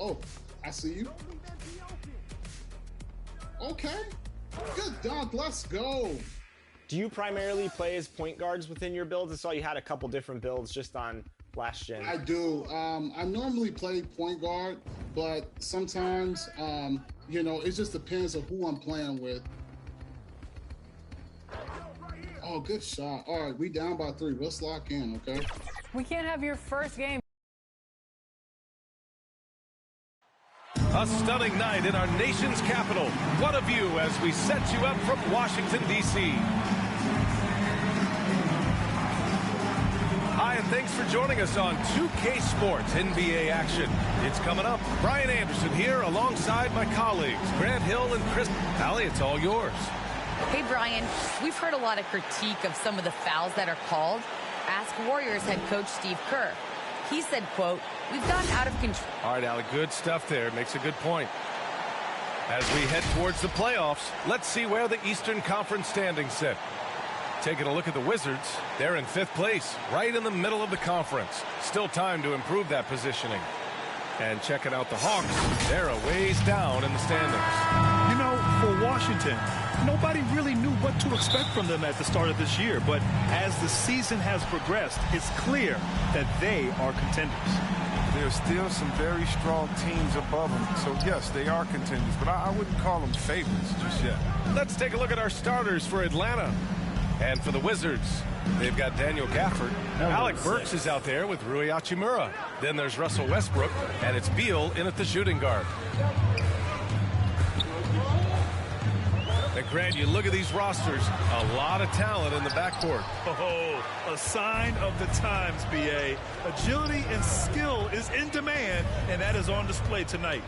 Oh, I see you. Okay. Good dunk. Let's go. Do you primarily play as point guards within your builds? I saw you had a couple different builds just on last gen. I do. I normally play point guard, but sometimes, you know, it just depends on who I'm playing with. Oh, good shot. All right, we down by 3. Let's lock in, okay? We can't have your first game. A stunning night in our nation's capital. What a view as we set you up from Washington, D.C. Hi, and thanks for joining us on 2K Sports NBA action. It's coming up. Brian Anderson here alongside my colleagues, Grant Hill and Chris. Allie, it's all yours. Hey, Brian, we've heard a lot of critique of some of the fouls that are called. Ask Warriors head coach Steve Kerr. He said, quote, "We've gotten out of control." All right, Allie, good stuff there. Makes a good point. As we head towards the playoffs, let's see where the Eastern Conference standings sit. Taking a look at the Wizards, they're in 5th place, right in the middle of the conference. Still time to improve that positioning. And checking out the Hawks, they're a ways down in the standings. You know, for Washington, nobody really knew what to expect from them at the start of this year. But as the season has progressed, it's clear that they are contenders. There's still some very strong teams above them. So, yes, they are contenders. But I wouldn't call them favorites just yet. Let's take a look at our starters for Atlanta. And for the Wizards, they've got Daniel Gafford. Alec Burks is out there with Rui Hachimura. Then there's Russell Westbrook, and it's Beal in at the shooting guard. And Grant, you look at these rosters, a lot of talent in the backcourt. Oh, a sign of the times, B.A. Agility and skill is in demand, and that is on display tonight.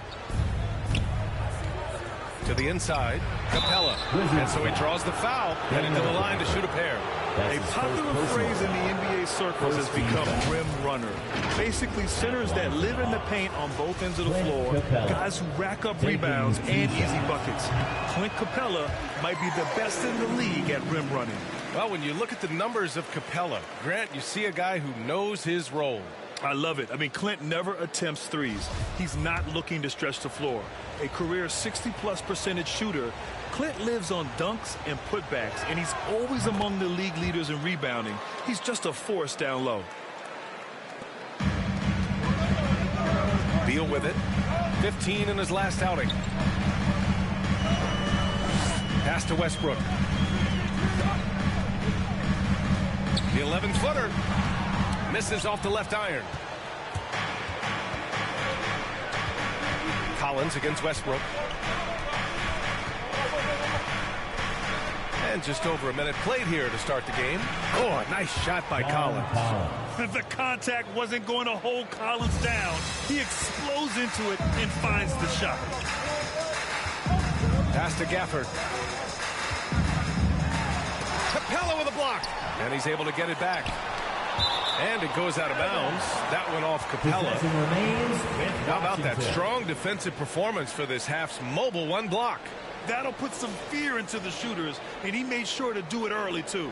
To the inside, Capella. And so he draws the foul, and into the line to shoot a pair. A popular phrase in the NBA circles has become rim runner. Basically, centers that live in the paint on both ends of the floor, guys who rack up rebounds and easy buckets. Clint Capella might be the best in the league at rim running. Well, when you look at the numbers of Capella, Grant, you see a guy who knows his role. I love it. I mean, Clint never attempts threes. He's not looking to stretch the floor. A career 60+% shooter, Clint lives on dunks and putbacks, and he's always among the league leaders in rebounding. He's just a force down low. Beal with it. 15 in his last outing. Pass to Westbrook. The 11-footer. Misses off the left iron. Collins against Westbrook. And just over a minute played here to start the game. Oh, a nice shot by Collins. The contact wasn't going to hold Collins down. He explodes into it and finds the shot. Pass to Gafford. Capella with a block. And he's able to get it back. And it goes out of bounds. That went off Capella. How about that strong defensive performance for this half's mobile one block? That'll put some fear into the shooters, and he made sure to do it early, too.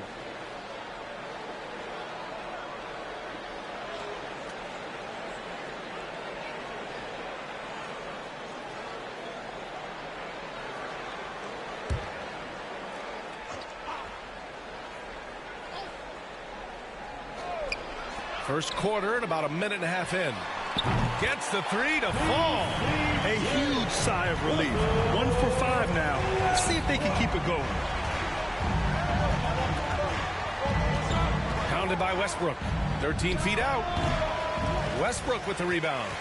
First quarter and about a minute and a half in. Gets the three to fall. A huge sigh of relief. 1 for 5 now. Let's see if they can keep it going. Pounded by Westbrook. 13 feet out. Westbrook with the rebound.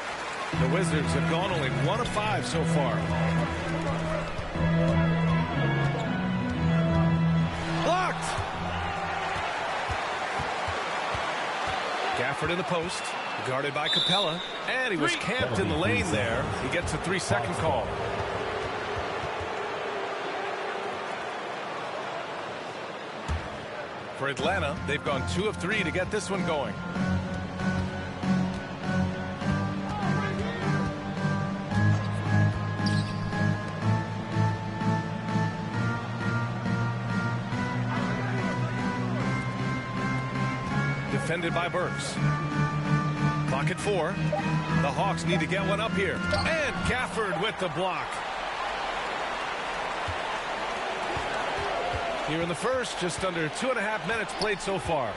The Wizards have gone only 1 of 5 so far. Blocked. Gafford in the post. Guarded by Capella. And he was camped in the lane there. He gets a 3-second call. For Atlanta, they've gone 2 of 3 to get this one going. Defended by Burks. Clock at 4. The Hawks need to get one up here. And Gafford with the block. Here in the first, just under 2.5 minutes played so far.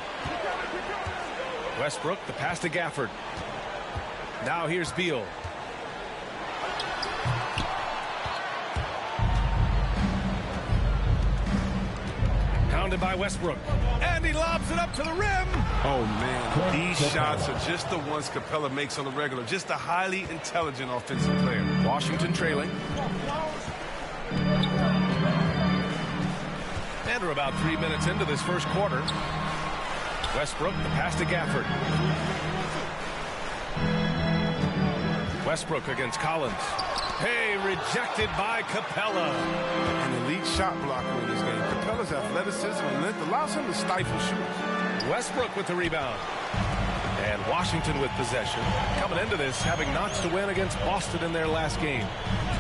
Westbrook, the pass to Gafford. Now here's Beal. Pounded by Westbrook. And he lobs it up to the rim. Oh, man. These shots are just the ones Capella makes on the regular. Just a highly intelligent offensive player. Washington trailing. And we're about 3 minutes into this first quarter. Westbrook, the pass to Gafford. Westbrook against Collins. Hey, rejected by Capella. An elite shot blocker in this game. Capella's athleticism and length allows him to stifle shooters. Westbrook with the rebound. And Washington with possession. Coming into this, having notched a win against Boston in their last game.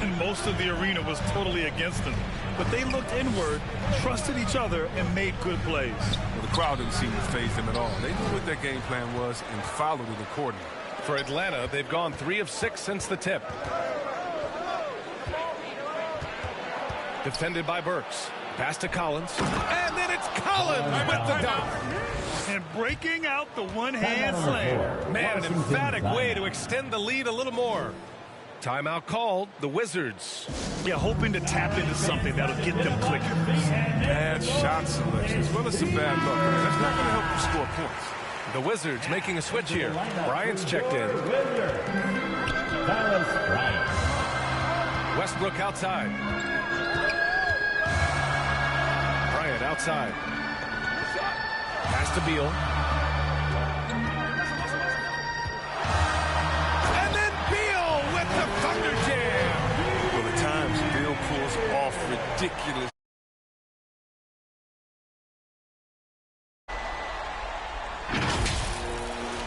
And most of the arena was totally against them. But they looked inward, trusted each other, and made good plays. Well, the crowd didn't seem to faze them at all. They knew what their game plan was and followed it accordingly. For Atlanta, they've gone 3 of 6 since the tip. Defended by Burks. Pass to Collins. And then it's Collins with the dunk. And breaking out the one-hand slam. Man, an emphatic way to extend the lead a little more. Timeout called. The Wizards. Yeah, hoping to tap into something that'll get them clicking. Bad shot selection as well as some bad luck. That's not going to help you score points. The Wizards making a switch here. Bryant's checked in. Westbrook outside. Bryant outside. Pass to Beal. And then Beal with the thunder jam. Well, at times, Beal pulls off ridiculous.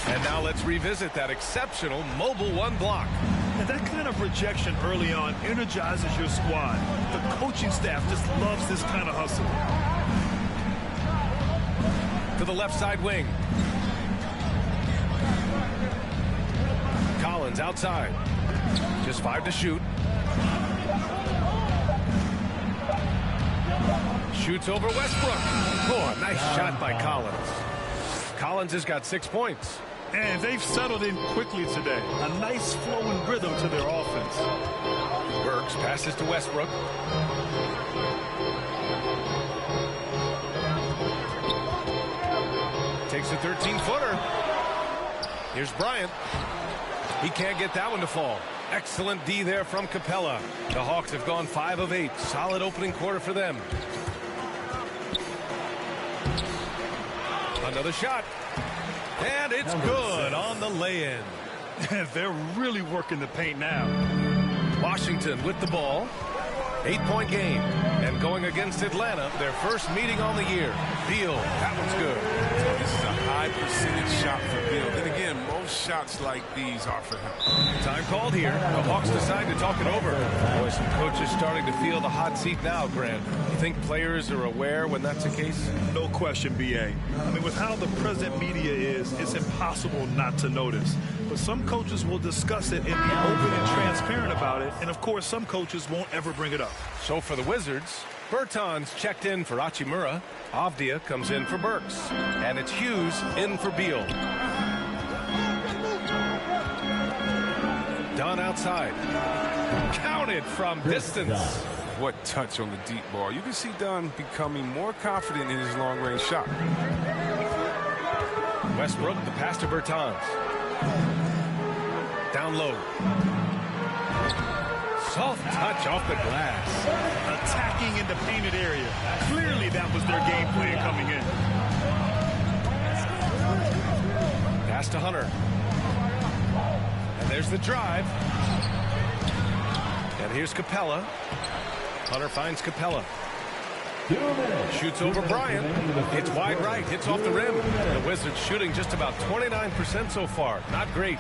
And now let's revisit that exceptional mobile one block. And that kind of rejection early on energizes your squad. The coaching staff just loves this kind of hustle. To the left side wing. Collins outside. Just 5 to shoot. Shoots over Westbrook. Oh, a nice shot by Collins. Collins has got 6 points. And they've settled in quickly today. A nice flowing rhythm to their offense. Burks passes to Westbrook. Takes a 13-footer. Here's Bryant. He can't get that one to fall. Excellent D there from Capella. The Hawks have gone 5 of 8. Solid opening quarter for them. Another shot. And it's good on the lay-in. They're really working the paint now. Washington with the ball. 8-point game. And going against Atlanta, their first meeting on the year. Beal, that one's good. So this is a high percentage shot for Beal. And again, most shots like these are for him. Time called here. The Hawks decide to talk it over. Boy, some coaches starting to feel the hot seat now, Grant. You think players are aware when that's the case? No question, B.A. I mean, with how the present media is, it's impossible not to notice. But some coaches will discuss it and be open and transparent about it. And, of course, some coaches won't ever bring it up. So for the Wizards, Bertans checked in for Hachimura. Avdia comes in for Burks. And it's Hughes in for Beal. Dunn outside. Counted from distance. What touch on the deep ball. You can see Dunn becoming more confident in his long-range shot. Westbrook, the pass to Bertans. Down low. Soft touch off the glass. Attacking in the painted area. Clearly that was their game plan coming in. Pass to Hunter. And there's the drive. And here's Capella. Hunter finds Capella. Shoots over Bryant. Hits wide right. Hits off the rim. The Wizards shooting just about 29% so far. Not great.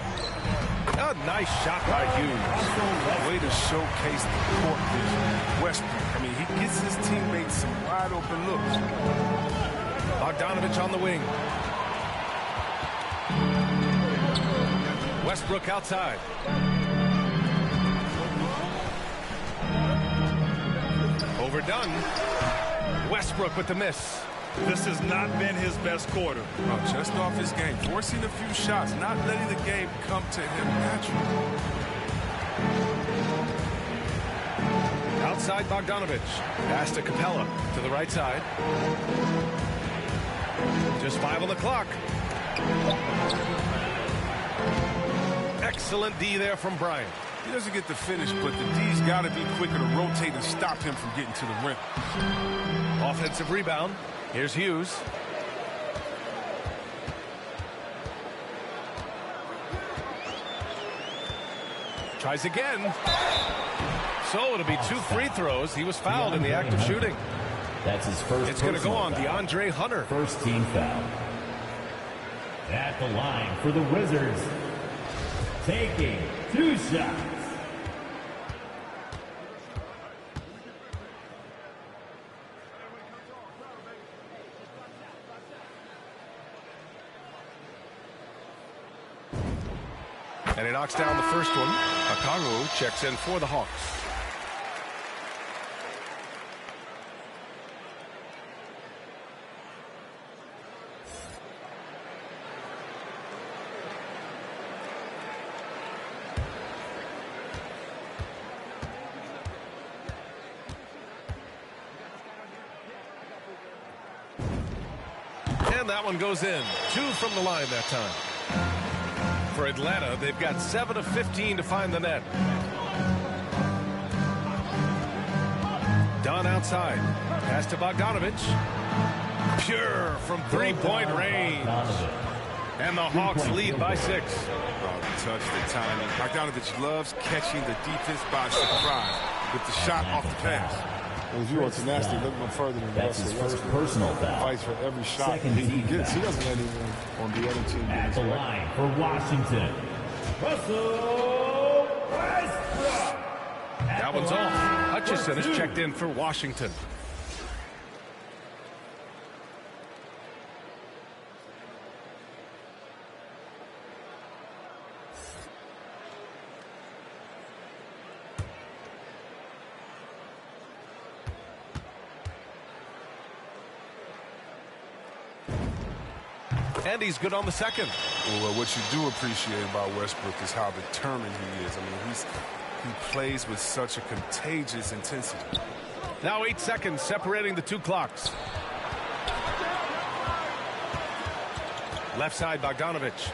A nice shot by Hughes. Way to showcase the court vision. Westbrook, I mean, he gets his teammates some wide open looks. Bogdanovich on the wing. Westbrook outside. Overdone. Westbrook with the miss. This has not been his best quarter. Oh, just off his game, forcing a few shots, not letting the game come to him naturally. Outside Bogdanovich. Pass to Capella to the right side. Just 5 on the clock. Excellent D there from Bryant. He doesn't get the finish, but the D's got to be quicker to rotate and stop him from getting to the rim. Offensive rebound. Here's Hughes. Tries again. So it'll be 2 free throws. He was fouled in the act of shooting. That's his first. It's going to go on DeAndre Hunter. First team foul. At the line for the Wizards. Taking 2 shots. And he knocks down the first one. Okongwu checks in for the Hawks. And that one goes in. 2 from the line that time. For Atlanta, they've got 7 of 15 to find the net. Dunn outside. Pass to Bogdanovich. Pure from 3-point range. And the Hawks lead by 6. Oh, the touch, the timing. Bogdanovich loves catching the defense by surprise with the shot off the pass. Well, if you want tenacity, look no further than That's his first personal foul. Fights for every shot he gets. He doesn't let anyone on the other team get At the line for Washington, Russell Westbrook. That one's off. Hutchison is checked in for Washington. And he's good on the second. Well, what you do appreciate about Westbrook is how determined he is. I mean, he plays with such a contagious intensity. Now 8 seconds separating the 2 clocks. Left side, Bogdanovich.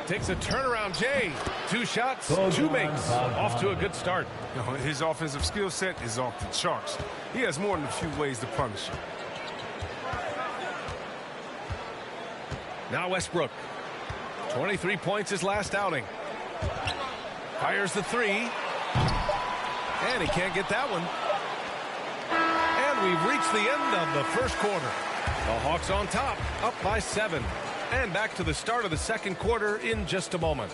Takes a turnaround, Jay. 2 shots, 2 makes. Off to a good start. You know, his offensive skill set is off the charts. He has more than a few ways to punish you. Now Westbrook. 23 points his last outing. Fires the 3. And he can't get that one. And we've reached the end of the first quarter. The Hawks on top, up by 7. And back to the start of the second quarter in just a moment.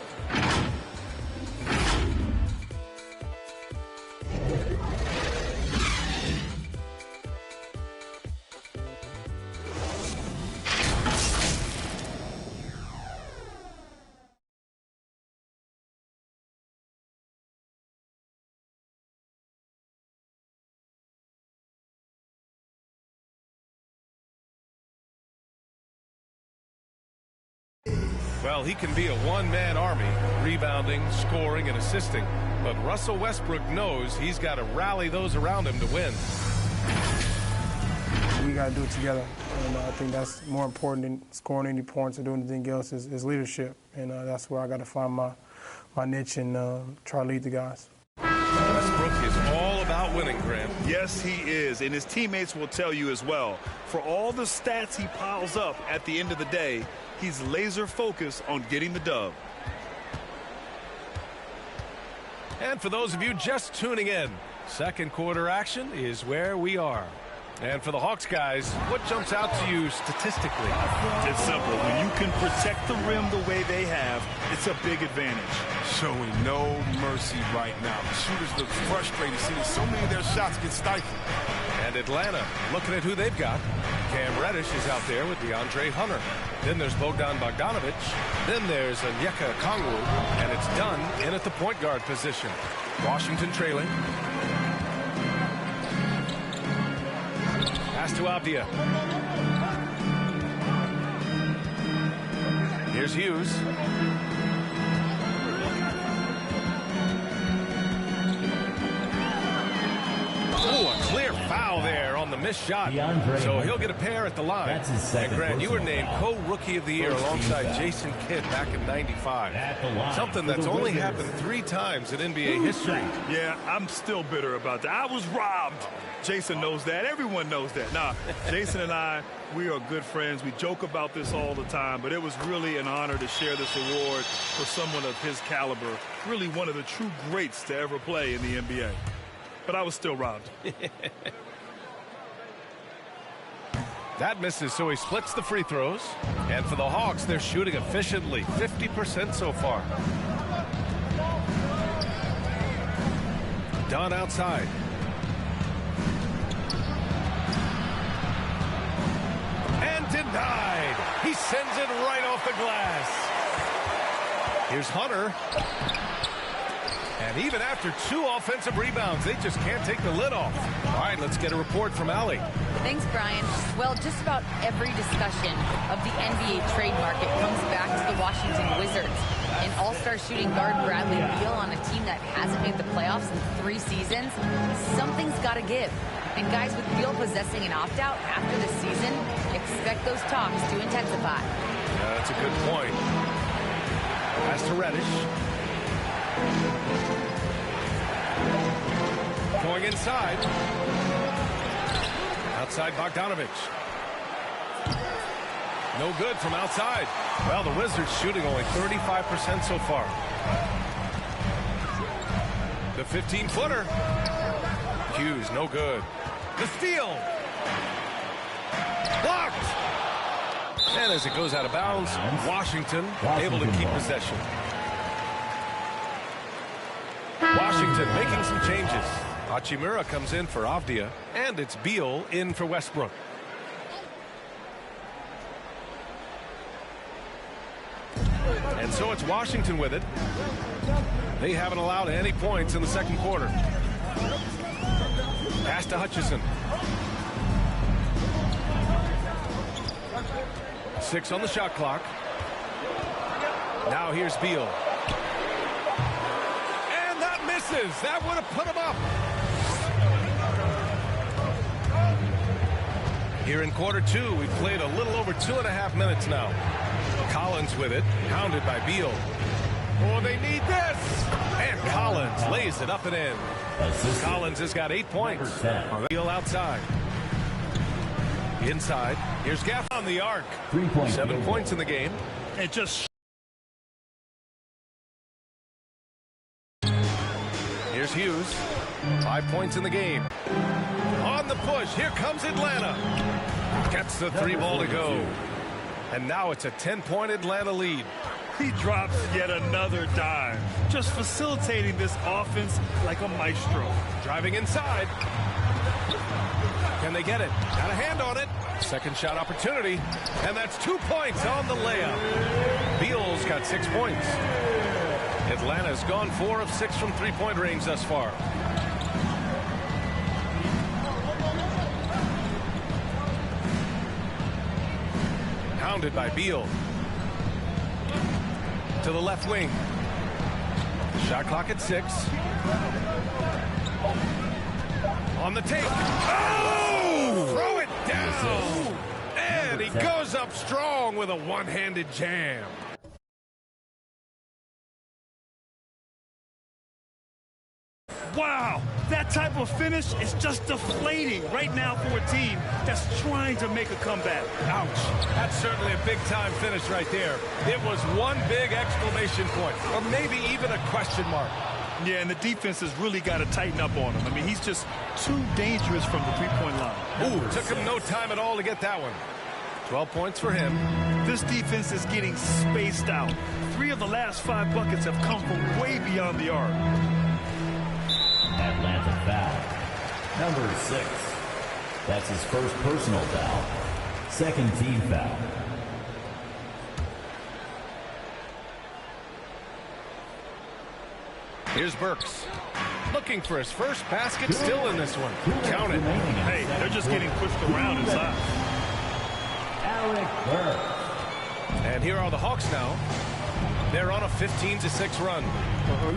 Well, he can be a one-man army, rebounding, scoring, and assisting. But Russell Westbrook knows he's got to rally those around him to win. We got to do it together. And I think that's more important than scoring any points or doing anything else is leadership. And that's where I got to find my niche and try to lead the guys. Westbrook is all about winning, Grant. Yes, he is, and his teammates will tell you as well. For all the stats he piles up at the end of the day, he's laser focused on getting the dub. And for those of you just tuning in, second quarter action is where we are. And for the Hawks guys, what jumps out to you statistically? It's simple. When you can protect the rim the way they have, it's a big advantage. Showing no mercy right now. The shooters look frustrated seeing so many of their shots get stifled. And Atlanta, looking at who they've got. Cam Reddish is out there with DeAndre Hunter. Then there's Bogdan Bogdanovic. Then there's Onyeka Okongwu. And it's done in at the point guard position. Washington trailing. Pass to Avdia. Here's Hughes. Oh, a clear foul there on the missed shot. So he'll get a pair at the line. And Grant, you were named co-rookie of the year alongside Jason Kidd back in '95. Something that's only happened 3 times in NBA history. Yeah, I'm still bitter about that. I was robbed. Jason knows that. Everyone knows that. Nah, Jason and I, we are good friends. We joke about this all the time, but it was really an honor to share this award for someone of his caliber. Really one of the true greats to ever play in the NBA. But I was still robbed. That misses, so he splits the free throws. And for the Hawks, they're shooting efficiently, 50% so far. Dunn outside. And denied. He sends it right off the glass. Here's Hunter. And even after 2 offensive rebounds, they just can't take the lid off. All right, let's get a report from Allie. Thanks, Brian. Well, just about every discussion of the NBA trade market comes back to the Washington Wizards. An all-star shooting guard Bradley Beal on a team that hasn't made the playoffs in 3 seasons. Something's got to give. And guys, with Beal possessing an opt-out after this season, expect those talks to intensify. Yeah, that's a good point. Pass to Reddish. Going inside. Outside Bogdanovic. No good from outside. Well, the Wizards shooting only 35% so far. The 15-footer. Hughes, no good. The steal. Blocked. And as it goes out of bounds, Washington able to keep possession. Washington making some changes. Hachimura comes in for Avdia, and it's Beal in for Westbrook. And so it's Washington with it. They haven't allowed any points in the second quarter. Pass to Hutchison. 6 on the shot clock. Now here's Beal. And that misses. That would have put him up. Here in quarter 2, we've played a little over 2.5 minutes now. Collins with it, hounded by Beal. Oh, they need this! And Collins lays it up and in. Collins has got 8 points. Beal outside. Inside. Here's Gaff on the arc. 7 points in the game. And just... Here's Hughes. 5 points in the game. On the push. Here comes Atlanta. Gets the 3 ball to go. And now it's a 10-point Atlanta lead. He drops yet another dime. Just facilitating this offense like a maestro. Driving inside. Can they get it? Got a hand on it. Second shot opportunity. And that's 2 points on the layup. Beal's got 6 points. Atlanta's gone 4 of 6 from 3-point range thus far. Hounded by Beal. To the left wing. Shot clock at 6. On the take. Oh! Throw it down. And he goes up strong with a one-handed jam. Wow, that type of finish is just deflating right now for a team that's trying to make a comeback. Ouch. That's certainly a big-time finish right there. It was one big exclamation point, or maybe even a question mark. Yeah, and the defense has really got to tighten up on him. I mean, he's just too dangerous from the three-point line. Ooh, took him no time at all to get that one. 12 points for him. This defense is getting spaced out. 3 of the last 5 buckets have come from way beyond the arc. Atlanta foul. Number 6. That's his first personal foul. Second team foul. Here's Burks. Looking for his first basket, still in this one. Count it. Hey, they're just getting pushed around inside. Alec Burks. And here are the Hawks now. They're on a 15-6 run.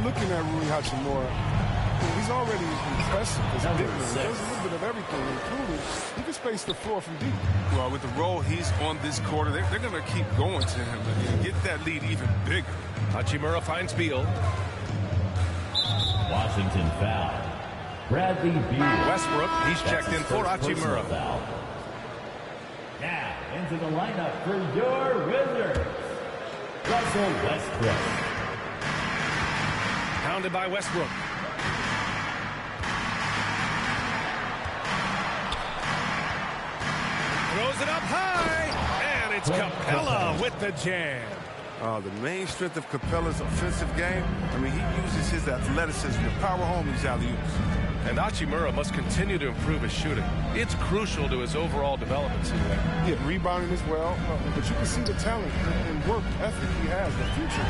Looking at Rui Hachimura, he's already impressive. He does a little bit of everything, including he can space the floor from deep. Well, with the role he's on this quarter, they're going to keep going to him and get that lead even bigger. Hachimura finds Beal. Washington foul. Bradley Beal. Westbrook, he's checked in for Hachimura. Now, into the lineup for your Wizards, Russell Westbrook. Pounded by Westbrook. Throws it up high, and it's Capella with the jam. The main strength of Capella's offensive game, I mean, he uses his athleticism to power home these alley-oops. And Hachimura must continue to improve his shooting. It's crucial to his overall development. He had rebounding as well, but you can see the talent and work ethic he has. The future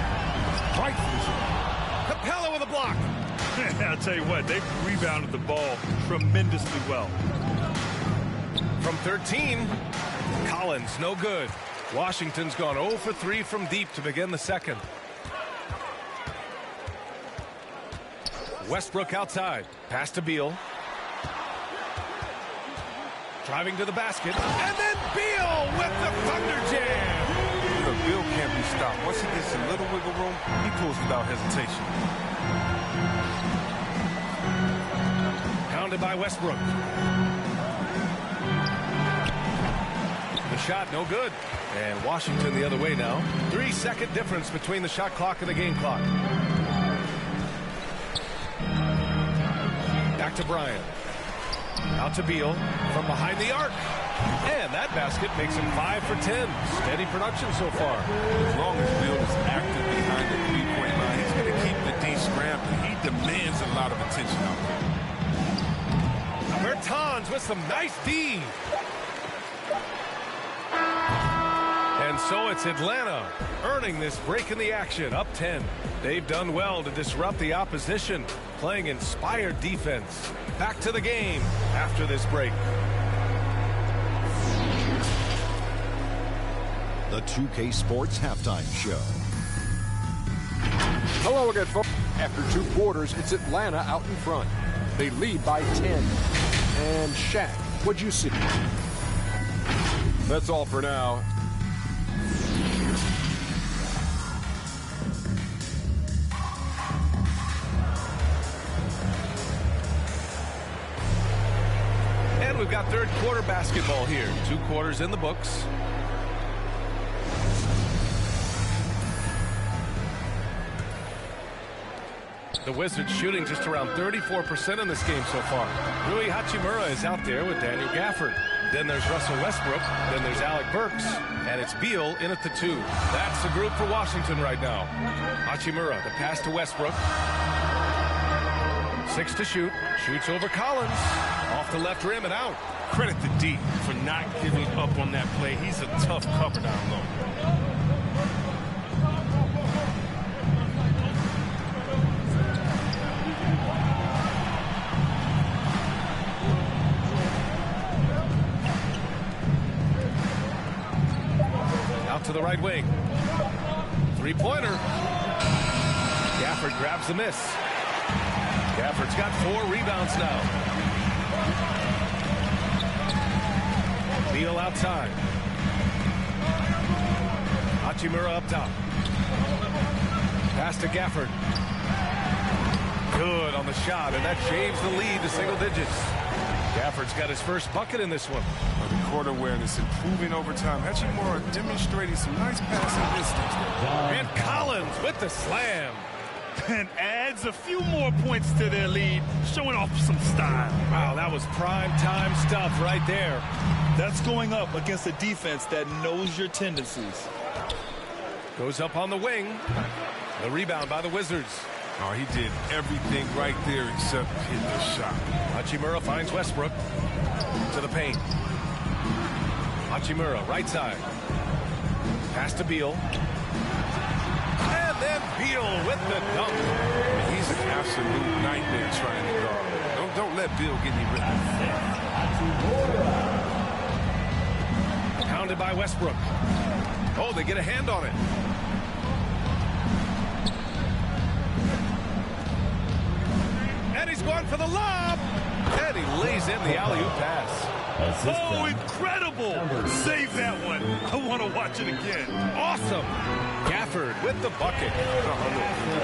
is bright for this year. Capella with a block. I'll tell you what, they've rebounded the ball tremendously well. From 13, Collins, no good. Washington's gone 0 for 3 from deep to begin the second. Westbrook outside. Pass to Beal. Driving to the basket. And then Beal with the thunder jam. Beal can't be stopped. Once he gets a little wiggle room, he pulls without hesitation. Pounded by Westbrook. The shot, no good. And Washington the other way now. 3-second difference between the shot clock and the game clock. Back to Bryant. Out to Beal from behind the arc. And that basket makes him 5 for 10. Steady production so far. As long as Beal is active behind the three-point line, he's going to keep the D scrambling. He demands a lot of attention out there. Bertans with some nice D. And so it's Atlanta earning this break in the action, up 10. They've done well to disrupt the opposition, playing inspired defense. Back to the game after this break. The 2K Sports Halftime Show. Hello again, folks. After 2 quarters, it's Atlanta out in front. They lead by 10. And Shaq, what'd you see? That's all for now. And we've got third quarter basketball here. 2 quarters in the books. The Wizards shooting just around 34% in this game so far. Rui Hachimura is out there with Daniel Gafford. Then there's Russell Westbrook. Then there's Alec Burks. And it's Beal in at the 2. That's the group for Washington right now. Hachimura, the pass to Westbrook. 6 to shoot. Shoots over Collins. Off the left rim and out. Credit to D for not giving up on that play. He's a tough cover down low. Out to the right wing. 3-pointer. Gafford grabs the miss. Gafford's got 4 rebounds now. Beal outside. Hachimura up top. Pass to Gafford. Good on the shot, and that shaves the lead to single digits. Gafford's got his first bucket in this one. The court awareness improving over time. Hachimura demonstrating some nice passing distance. And Collins with the slam. And adds a few more points to their lead, showing off some style. Wow, that was prime time stuff right there. That's going up against a defense that knows your tendencies. Goes up on the wing. The rebound by the Wizards. Oh, he did everything right there except hit the shot. Hachimura finds Westbrook to the paint. Hachimura, right side. Pass to Beal. And then Beal with the dunk. He's an absolute nightmare trying to guard. Don't let Beal get any rhythm. Pounded by Westbrook. Oh, they get a hand on it. And he's going for the lob. And he lays in the alley-oop pass. Oh, incredible! Save that one. I want to watch it again. Awesome. Gafford with the bucket.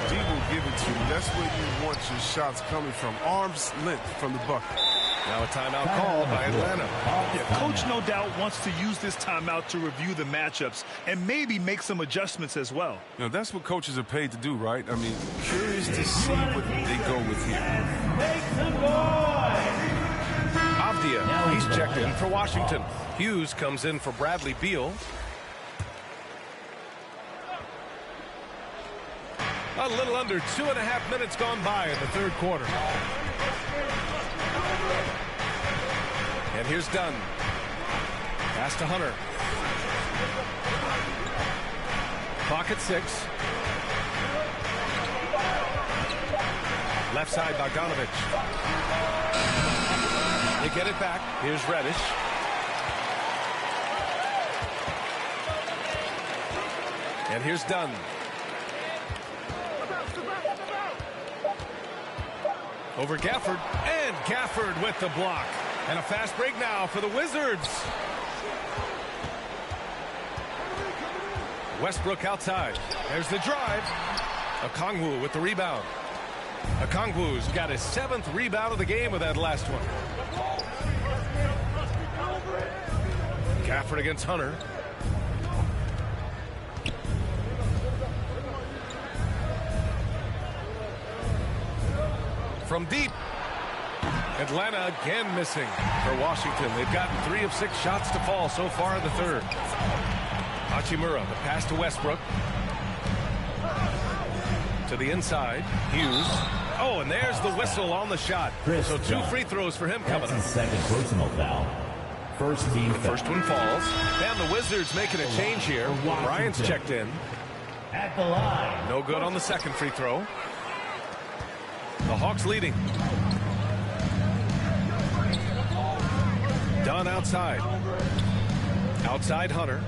D will give it to you. That's where you want your shots coming from. Arm's length from the bucket. Now a timeout called by Atlanta. Yeah, Coach no doubt wants to use this timeout to review the matchups and maybe make some adjustments as well. You know, that's what coaches are paid to do, right? I mean, curious to see what they go with here. Make some noise! Avdia, he's checked in for Washington. Hughes comes in for Bradley Beal. A little under 2.5 minutes gone by in the third quarter. And here's Dunn. Pass to Hunter. Clock at 6. Left side, Bogdanovich. They get it back. Here's Reddish. And here's Dunn. Over Gafford. And Gafford with the block. And a fast break now for the Wizards. Westbrook outside. There's the drive. Okongwu with the rebound. Okongwu's got his 7th rebound of the game with that last one. Gafford against Hunter. From deep. Atlanta again missing for Washington. They've gotten 3 of 6 shots to fall so far in the third. Hachimura, the pass to Westbrook. To the inside. Hughes. Oh, and there's the whistle on the shot. So 2 free throws for him coming up. Second personal foul. First team. First one falls. And the Wizards making a change here. Bryant's checked in. At the line. No good on the second free throw. The Hawks leading. Dunn outside. Outside Hunter.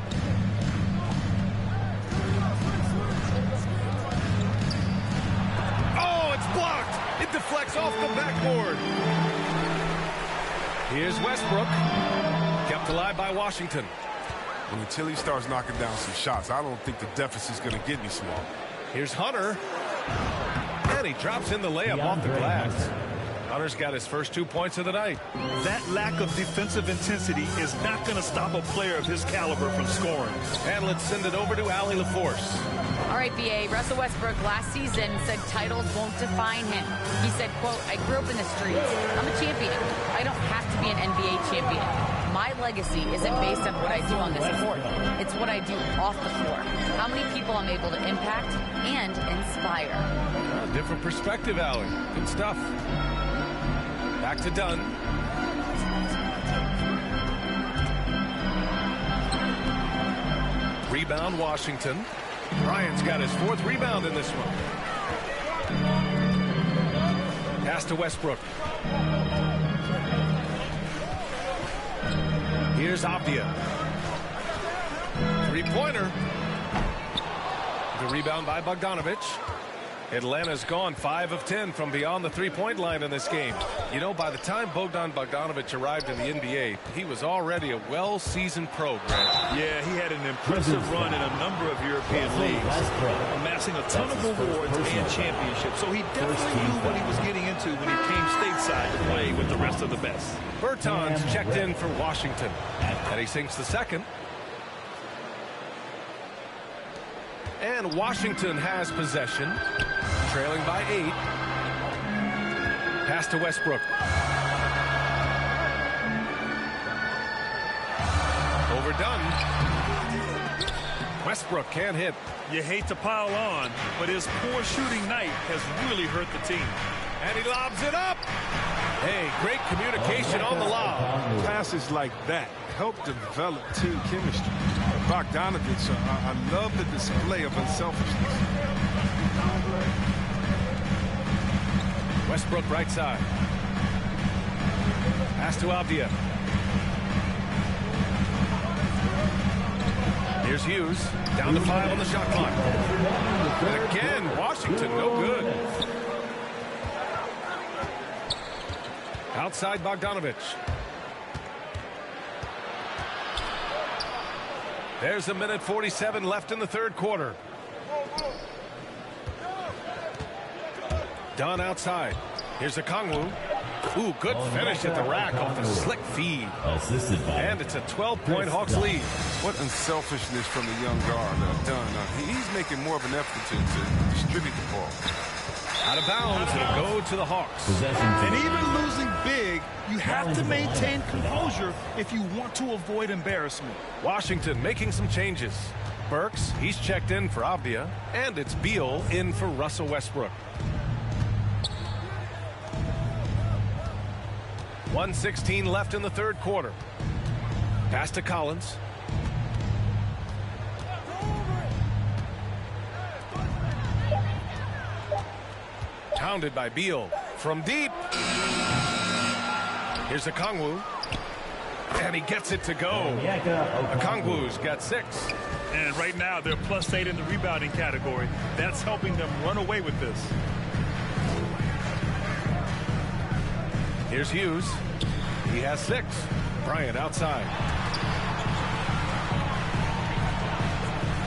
Oh, it's blocked. It deflects off the backboard. Here's Westbrook. Kept alive by Washington. And until he starts knocking down some shots, I don't think the deficit's going to get any smaller. Here's Hunter. And he drops in the layup off the glass. Hunter's got his first 2 points of the night. That lack of defensive intensity is not going to stop a player of his caliber from scoring. And let's send it over to Allie LaForce. All right, BA, Russell Westbrook last season said titles won't define him. He said, quote, I grew up in the streets. I'm a champion. I don't have to be an NBA champion. My legacy isn't based on what I do on this court. It's what I do off the floor. How many people I'm able to impact and inspire. Different perspective, Allie. Good stuff. Back to Dunn. Rebound, Washington. Bryant's got his 4th rebound in this one. Pass to Westbrook. Here's Avdia. 3-pointer. The rebound by Bogdanovich. Atlanta's gone 5 of 10 from beyond the 3-point line in this game. You know, by the time Bogdan Bogdanovich arrived in the NBA, he was already a well-seasoned pro, Grant. Yeah, he had an impressive run in a number of European leagues, amassing a ton of awards and championships. So he definitely knew what he was getting into when he came stateside to play with the rest of the best. Bertans checked in for Washington, and he sinks the second. And Washington has possession, trailing by 8. Pass to Westbrook. Overdone. Westbrook can't hit. You hate to pile on, but his poor shooting night has really hurt the team. And he lobs it up. Hey, great communication on the lob. Passes like that help develop team chemistry. Bogdanovich, I love the display of unselfishness. Westbrook right side. Pass to Avdia. Here's Hughes. Down to 5 on the shot clock. And again, Washington no good. Outside Bogdanovich. There's a minute 47 left in the third quarter. Dunn outside. Here's Okongwu. Ooh, good finish at the rack off a slick feed. And it's a 12-point Hawks lead. What unselfishness from the young guard, Dunn. He's making more of an effort to distribute the ball. Out of bounds, it'll go to the Hawks. And even losing big, you have to maintain composure if you want to avoid embarrassment. Washington making some changes. Burks, he's checked in for Avdia, and it's Beal in for Russell Westbrook. 1:16 left in the third quarter. Pass to Collins. Pounded by Beal from deep. Here's Okongwu. And he gets it to go. Okongwu's got 6. And right now they're +8 in the rebounding category. That's helping them run away with this. Here's Hughes. He has 6. Bryant outside.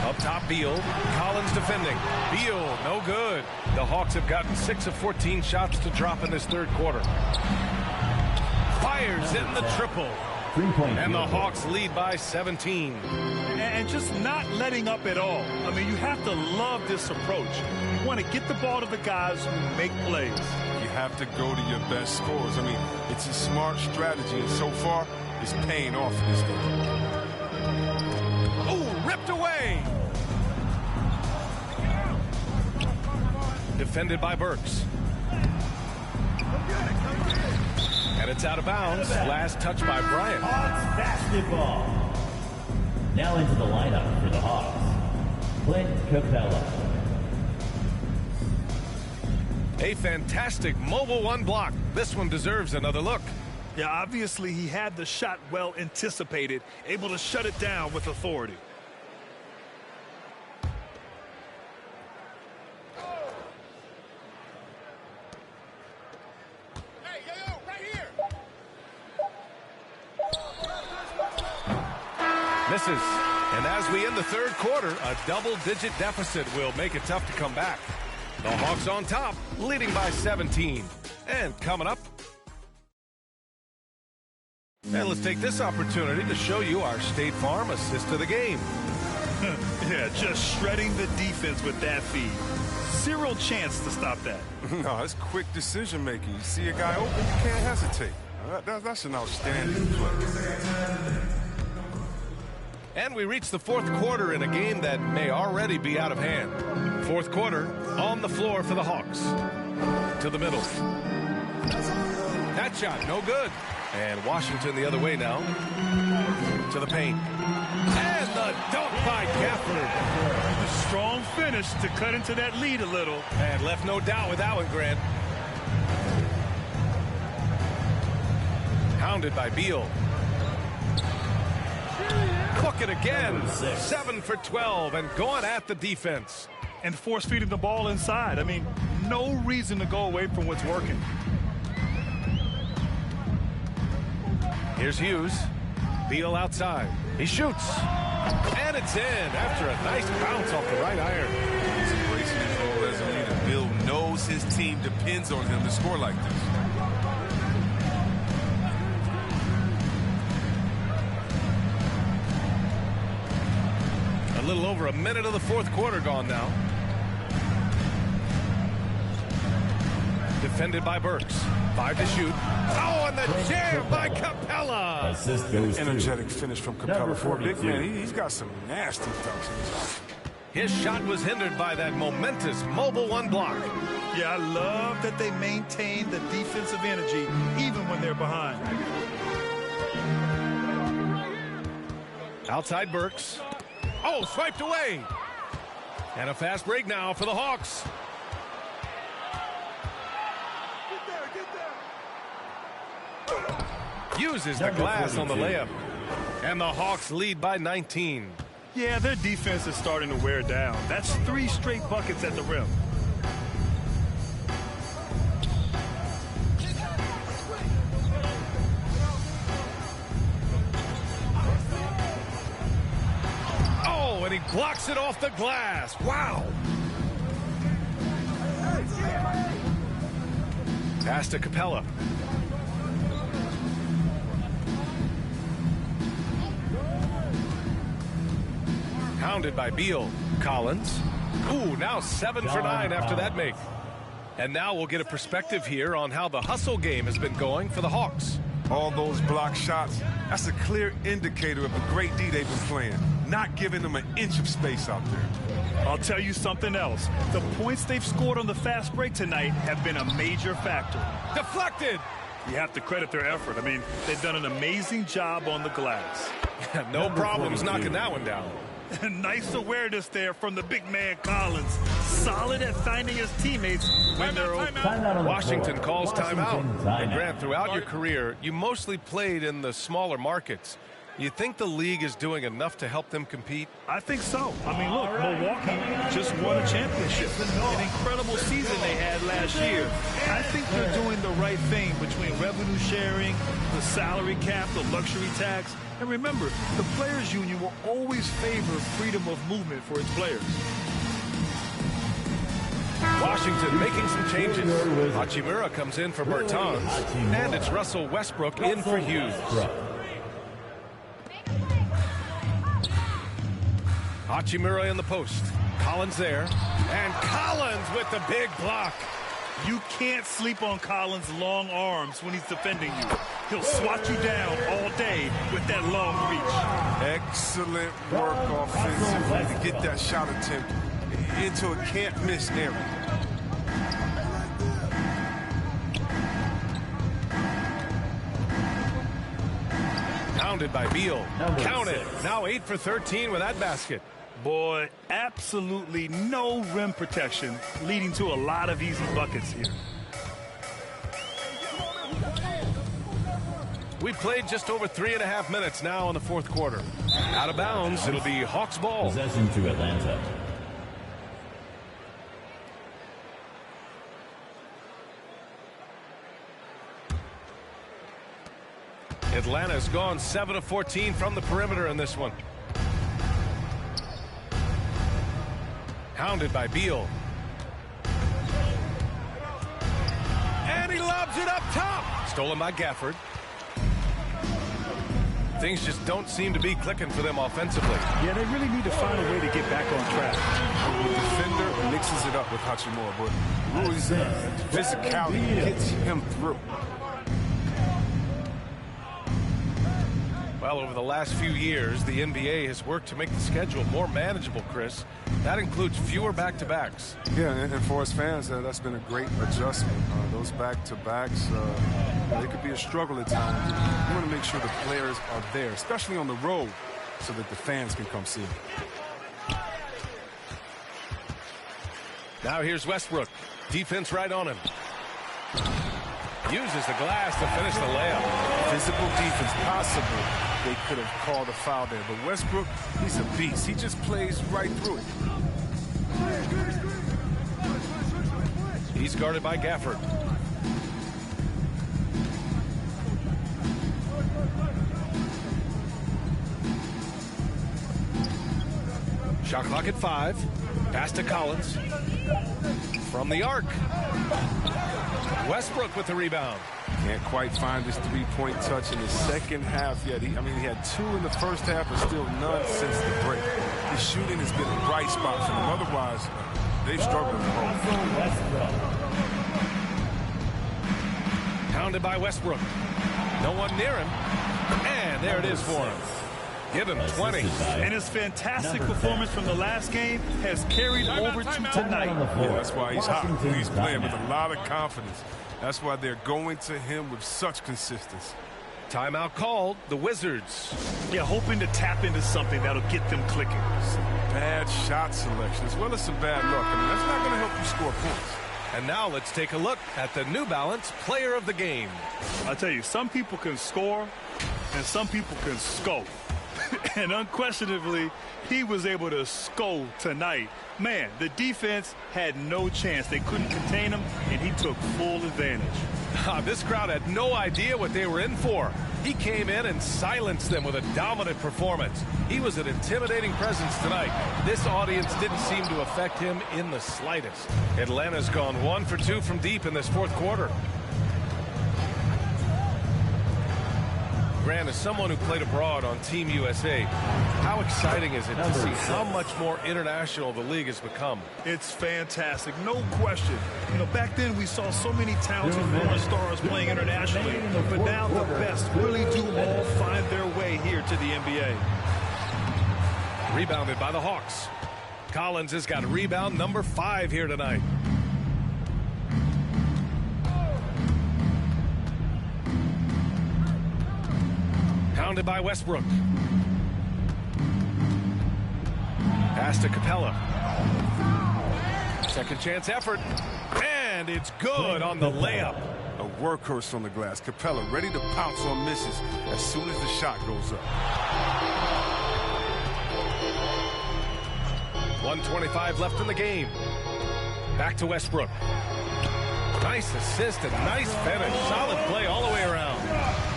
Up top, Beal. Collins defending. Beal, no good. The Hawks have gotten 6 of 14 shots to drop in this third quarter. Fires in the triple. And the Hawks lead by 17. And just not letting up at all. I mean, you have to love this approach. You want to get the ball to the guys who make plays. You have to go to your best scorers. I mean, it's a smart strategy, and so far, it's paying off in this game. Oh, ripped away. Defended by Burks. And it's out of bounds. Last touch by Bryant. Hawks basketball. Now into the lineup for the Hawks. Clint Capella. A fantastic mobile one block. This one deserves another look. Yeah, obviously he had the shot well anticipated, able to shut it down with authority. Misses. And as we end the third quarter, a double-digit deficit will make it tough to come back. The Hawks on top, leading by 17. And coming up. And let's take this opportunity to show you our State Farm assist to the game. Yeah, just shredding the defense with that feed. Zero chance to stop that. No, it's quick decision making. You see a guy open, you can't hesitate. That's an outstanding play. And we reach the fourth quarter in a game that may already be out of hand. Fourth quarter on the floor for the Hawks. To the middle. That shot, no good. And Washington the other way now. To the paint. And the dunk by Gafford. A strong finish to cut into that lead a little. And left no doubt with that one, Grant. Hounded by Beal. Cook it again. 7 for 12 and going at the defense. And force feeding the ball inside. I mean, no reason to go away from what's working. Here's Hughes. Beal outside. He shoots. And it's in after a nice bounce off the right iron. He's embracing his role as a leader. Bill knows his team depends on him to score like this. A little over a minute of the fourth quarter gone now. Defended by Burks. 5 to shoot. Oh, and the jam by Capella. Assist goes energetic finish from Capella. For a big man, he's got some nasty dunks in his His shot was hindered by that momentous mobile one block. Yeah, I love that they maintain the defensive energy even when they're behind. Outside Burks. Oh, swiped away. And a fast break now for the Hawks. Uses the glass on the layup. And the Hawks lead by 19. Yeah, their defense is starting to wear down. That's 3 straight buckets at the rim. Oh, and he blocks it off the glass. Wow. Pass to Capella. Pounded by Beal. Collins. Ooh, now 7 for 9 after that make. And now we'll get a perspective here on how the hustle game has been going for the Hawks. All those block shots, that's a clear indicator of the great D they've been playing. Not giving them an inch of space out there. I'll tell you something else. The points they've scored on the fast break tonight have been a major factor. Deflected. You have to credit their effort. I mean, they've done an amazing job on the glass. No problems knocking that one down. Nice awareness there from the big man Collins. Solid at finding his teammates when they're open. Washington calls timeout. And Grant, throughout your career, you mostly played in the smaller markets. You think the league is doing enough to help them compete? I think so. I mean, look, Milwaukee just won a championship. An incredible season they had last year. I think they're doing the right thing between revenue sharing, the salary cap, the luxury tax. And remember, the Players Union will always favor freedom of movement for its players. Washington making some changes. Hachimura comes in for Bertans. And it's Russell Westbrook in for Hughes. Hachimura in the post. Collins there. And Collins with the big block. You can't sleep on Collins' long arms when he's defending you. He'll swat you down all day with that long reach. Excellent work offensively to get that shot attempt into a can't-miss area. Pounded by Beal. Count it. Now 8 for 13 with that basket. Boy, absolutely no rim protection, leading to a lot of easy buckets here. We played just over 3.5 minutes now in the fourth quarter. Out of bounds, it'll be Hawks ball. Possession to Atlanta. Atlanta's gone 7 of 14 from the perimeter in this one. Hounded by Beal. And he lobs it up top. Stolen by Gafford. Things just don't seem to be clicking for them offensively. Yeah, they really need to find a way to get back on track. The defender mixes it up with Hachimura, but Rui's physicality gets him through. Well, over the last few years, the NBA has worked to make the schedule more manageable, Chris. That includes fewer back-to-backs. Yeah, and for us fans, that's been a great adjustment. Those back-to-backs, they could be a struggle at times. You want to make sure the players are there, especially on the road, so that the fans can come see them. Now here's Westbrook. Defense right on him. Uses the glass to finish the layup. Physical defense possible. They could have called a foul there, but Westbrook, he's a beast. He just plays right through it. He's guarded by Gafford. Shot clock at 5. Pass to Collins. From the arc. Westbrook with the rebound. Can't quite find his three-point touch in the second half yet. He had 2 in the first half, but still none since the break. His shooting has been a bright spot for them. Otherwise, they've struggled the most. Pounded by Westbrook. No one near him. And there it is for him. Give him 20. And his fantastic performance from the last game has carried over to tonight. Yeah, that's why he's hot. He's playing with a lot of confidence. That's why they're going to him with such consistency. Timeout called. The Wizards. Yeah, hoping to tap into something that'll get them clicking. Some bad shot selection as well as some bad luck. I mean, that's not going to help you score points. And now let's take a look at the New Balance Player of the Game. I'll tell you, some people can score and some people can score. And unquestionably, he was able to score tonight. Man, the defense had no chance. They couldn't contain him, and he took full advantage. This crowd had no idea what they were in for. He came in and silenced them with a dominant performance. He was an intimidating presence tonight. This audience didn't seem to affect him in the slightest. Atlanta's gone 1 for 2 from deep in this fourth quarter. Grant, as someone who played abroad on Team USA, how exciting is it to see how much more international the league has become? It's fantastic, no question. You know, back then we saw so many talented foreign stars playing internationally, but now the best really do all find their way here to the NBA. Rebounded by the Hawks. Collins has got rebound number 5 here tonight. Pounded by Westbrook. Pass to Capella. Second chance effort. And it's good on the layup. A workhorse on the glass. Capella ready to pounce on misses as soon as the shot goes up. 1:25 left in the game. Back to Westbrook. Nice assist and nice finish. Solid play all the way around.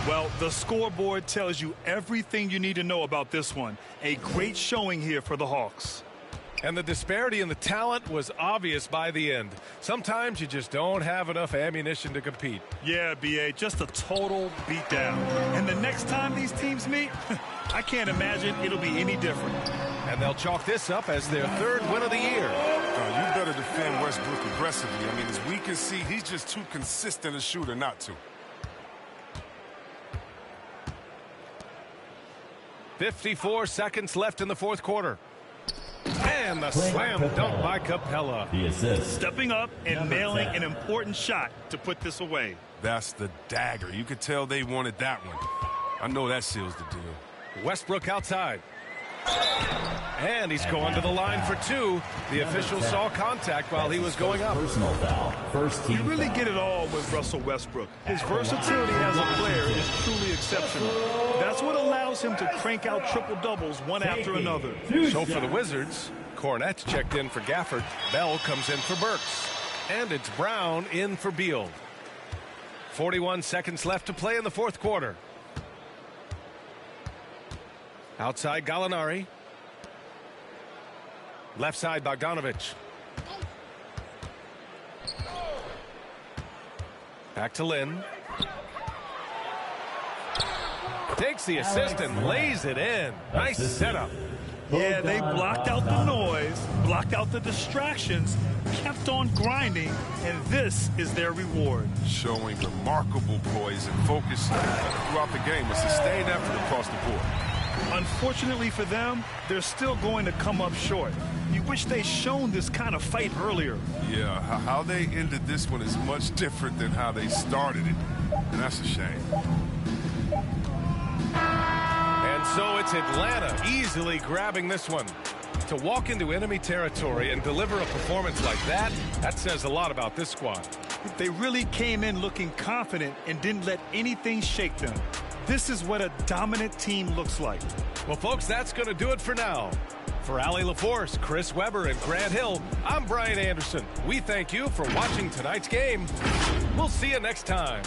Well, the scoreboard tells you everything you need to know about this one. A great showing here for the Hawks. And the disparity in the talent was obvious by the end. Sometimes you just don't have enough ammunition to compete. Yeah, B.A., just a total beatdown. And the next time these teams meet, I can't imagine it'll be any different. And they'll chalk this up as their 3rd win of the year. You better defend Westbrook aggressively. I mean, as we can see, he's just too consistent a shooter not to. 54 seconds left in the fourth quarter. And the slam dunk by Capella. The assist. Stepping up and nailing an important shot to put this away. That's the dagger. You could tell they wanted that one. I know that seals the deal. Westbrook outside. And he's going to the line for 2. The official saw contact while he was going up. Personal foul. First team. You really get it all with Russell Westbrook. His versatility as a player is truly exceptional. That's what allows him to crank out triple-doubles one after another. So for the Wizards, Cornette checked in for Gafford. Bell comes in for Burks. And it's Brown in for Beal. 41 seconds left to play in the fourth quarter. Outside Gallinari. Left side Bogdanovich. Back to Lynn. Takes the assist and lays it in. Nice setup. Yeah, they blocked out the noise, blocked out the distractions, kept on grinding, and this is their reward. Showing remarkable poise and focus throughout the game. A sustained effort across the board. Unfortunately for them, they're still going to come up short. You wish they'd shown this kind of fight earlier. Yeah, how they ended this one is much different than how they started it. And that's a shame. And so it's Atlanta easily grabbing this one. To walk into enemy territory and deliver a performance like that, that says a lot about this squad. They really came in looking confident and didn't let anything shake them. This is what a dominant team looks like. Well, folks, that's going to do it for now. For Allie LaForce, Chris Webber, and Grant Hill, I'm Brian Anderson. We thank you for watching tonight's game. We'll see you next time.